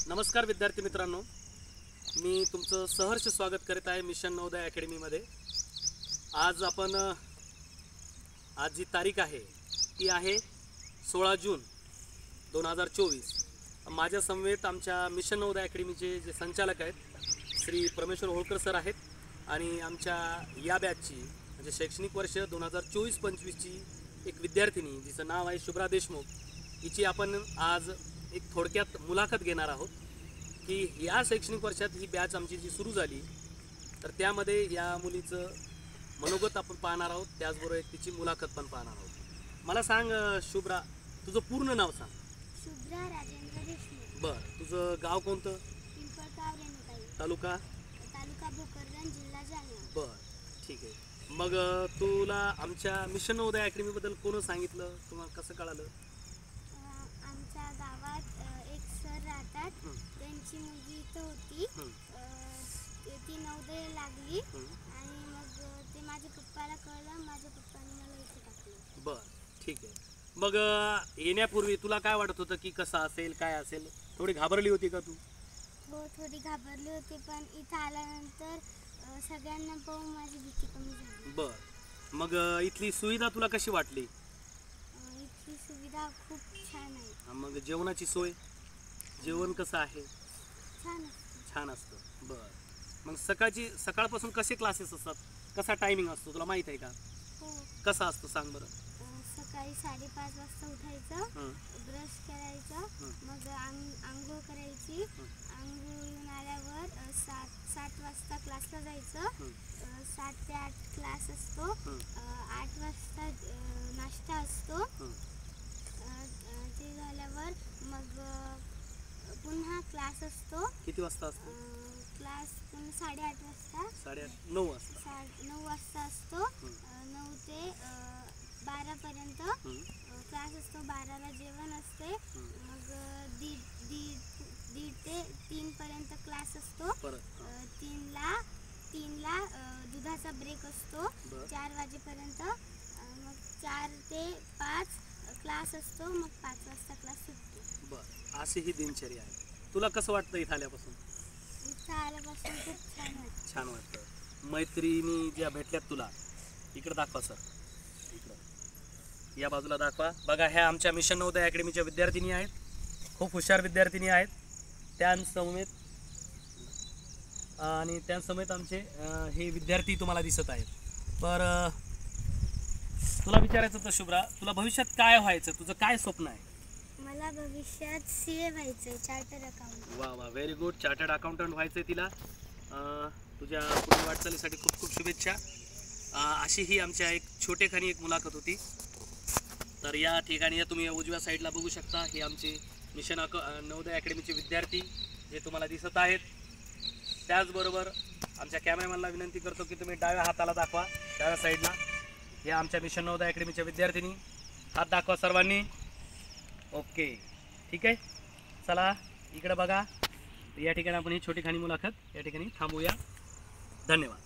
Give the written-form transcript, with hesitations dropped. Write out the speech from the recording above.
नमस्कार विद्यार्थी मित्रांनो, मी तुमचं सहर्ष स्वागत करीत आहे मिशन नवोदय अकॅडमीमध्ये। आज जी तारीख आहे ती आहे 16 जून 2024। माझ्या समवेत आमच्या मिशन नवोदय अकॅडमीचे जे संचालक आहेत श्री परमेश्वर होळकर सर आहेत आणि आमच्या या बॅचची म्हणजे शैक्षणिक वर्ष 2024-25ची एक विद्यार्थिनी जिचं नाव आहे शुभ्रा देशमुख, हिची आपण आज एक थोडक्यात मुलाखत घेणार आहोत की या शैक्षणिक वर्षात ही बॅच आमची जी सुरू झाली तर त्यामध्ये या मुलीचं मनोगत आपण पाहणार आहोत, त्याचबरोबर तिची मुलाखत पण पाहणार आहोत। मला सांग शुभ्रा, तुझं पूर्ण नाव सांग। शुभ्रा राजेंद्र देशमुख। बरं, तुझं गाव कोणतं? पिंपळगाव रेणुकाई, तालुका भोकरदन, जिल्हा जालना। बरं, ठीक आहे। मग तुला आमच्या मिशन नवोदय अकॅडमीबद्दल कोण सांगितलं, तुम्हाला कसं कळालं? आमच्या गावात एक सर राहतात, त्यांची मुलगी इथं होती, ती नवोदय लागली आणि मग ते माझ्या पप्पाला कळलं, माझ्या पप्पाने मला इथे टाकलं। बरं, ठीक आहे। मग येण्यापूर्वी तुला काय वाटत होतं की कसं असेल, काय असेल? थोडी घाबरली होती का तू? हो, थोडी घाबरली होती, पण इथं आल्यानंतर सगळ्यांना पाहून माझी भीती कमी झाली। बरं, मग इथली सुविधा तुला कशी वाटली? इथली सुविधा खूप छान आहे। मग जेवणाची सोय, जेवण कसं आहे? छान असतं। बरं, मग सकाळपासून कसे क्लासेस असतात, कसा टायमिंग असतो तुला माहित आहे का? हो। कसा असतो सांग बरं? सकाळी 5:30 वाजता उठायचं, ब्रश करायचं, मग आंघोळ करायची, आंघोळून आल्यावर 7 वाजता क्लासला जायचं, 7 ते 8 क्लास असतो, 8 वाजता नाश्ता असतो, ते झाल्यावर मग पुन्हा क्लास असतो। किती वाजता असतो क्लास? 8:30 वाजता। 9 वाजता? 9 वाजता असतो। 9 ते 12 पर्यंत क्लास असतो, 12ला जेवण असते, मग दीड ते 3 पर्यंत क्लास असतो, 3ला दुधाचा ब्रेक असतो, 4 वाजेपर्यंत, मग 4 ते 5 क्लास असतो, मग 5 वाजता क्लास सुटतो। बरं, अशी ही दिनचर्या आहे। तुला कसं वाटतं इथं आल्यापासून? इथं आल्यापासून खूप छान वाटतं। मैत्रिणी ज्या भेटल्यात तुला, इकडं दाखवा सर, इकडं या बाजूला दाखवा। बघा, ह्या आमच्या मिशन नवोदय अकॅडमीच्या विद्यार्थिनी आहेत, खूप हुशार विद्यार्थिनी आहेत। त्यांसमेत आमचे हे विद्यार्थी तुम्हाला दिसत आहेत। तर तुला विचारायचं होतं शुभ्रा, तुला भविष्यात काय व्हायचं, तुझं काय स्वप्न आहे? मला भविष्यात CA व्हायचंय, चार्टर्ड अकाउंटंट। वा वा, व्हेरी गुड, चार्टर्ड अकाउंटंट व्हायचंय तिला। तुझ्या पुढील वाटचालीसाठी खूप खूप शुभेच्छा। अशी ही आमच्या एक छोटेखानी एक मुलाखत होती। तर या ठिकाणी तुम्ही उजव्या साईडला बघू शकता, हे आमचे मिशन नवोदय अकॅडमीचे विद्यार्थी जे तुम्हाला दिसत आहेत। त्याचबरोबर आमच्या कॅमेरामॅनला विनंती करतो की तुम्ही डाव्या हाताला दाखवा, डाव्या साईडला हे आमच्या मिशन नवोदय अकॅडमीच्या विद्यार्थिनी, हात दाखवा सर्वांनी। ओके, ठीक आहे, चला इकडे बघा। या ठिकाणी आपण ही छोटीखानी मुलाखत या ठिकाणी थांबूया। धन्यवाद।